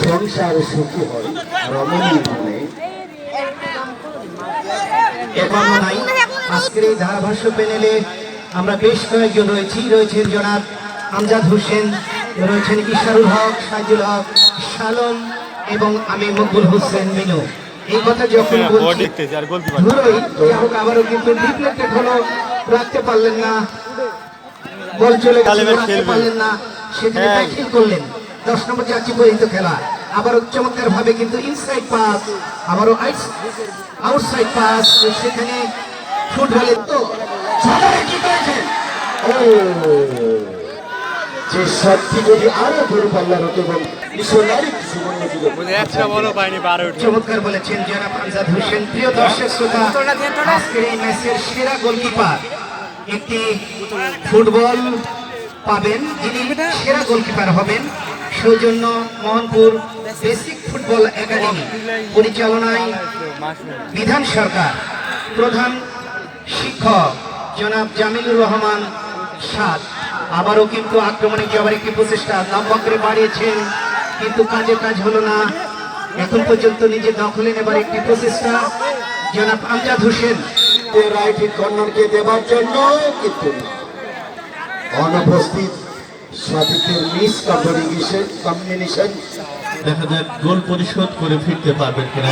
সংসার সুখী হয় রমণীর মনে নাই। আজকের এই ধারাভাষ্য প্যানেলে আমরা বেশ কয়েকজন রয়েছেন জনাব আমজাদ হোসেন, রয়েছেন ইশারুল হক, সাইদুল হক, শালম এবং আমি মকবুল হোসেন মিনু। এই কথা যখন বলছি ধুরোই হোক, আবারও কিন্তু ডিফ্লেক্টেড হলো, রাখতে পারলেন না, বল চলে গেছে, রাখতে পারলেন না, সেখানে ব্যাটিং করলেন। 10 নম্বর জার্সি পর্যন্ত খেলা, আবারও চমৎকার ভাবে কিন্তু ইনসাইড পাস, আবারও আউটসাইড পাস, সেখানে ফুটবলের তো সবাই কি করেছেন। ও যে শটটি যদি আরো দূর পাল্লার হতো এবং চমৎকার বলেছেন জনাব আমজাদ হোসেন। প্রিয় দর্শক শ্রোতা, আজকের এই ম্যাচের সেরা গোলকিপার একটি ফুটবল পাবেন, যিনি সেরা গোলকিপার হবেন। সৌজন্য মোহনপুর বেসিক ফুটবল একাডেমি, পরিচালনায় বিধান সরকার, প্রধান শিক্ষক জনাব জামিলুর রহমান সাদ। আবারও কিন্তু আক্রমণে যাওয়ার একটি প্রচেষ্টা, লম্বা করে বাড়িয়েছেন কিন্তু কাজে কাজ হলো না। এখন পর্যন্ত নিজে দখলে নেবার একটি প্রচেষ্টা জনাব আমজাদ হোসেন, রাইট কর্নারকে দেবার জন্য কিন্তু অনুপস্থিত, সঠিকের মিস কম্বিনেশন। দেখা যাক গোল পরিশোধ করে ফিরতে পারবেন কিনা।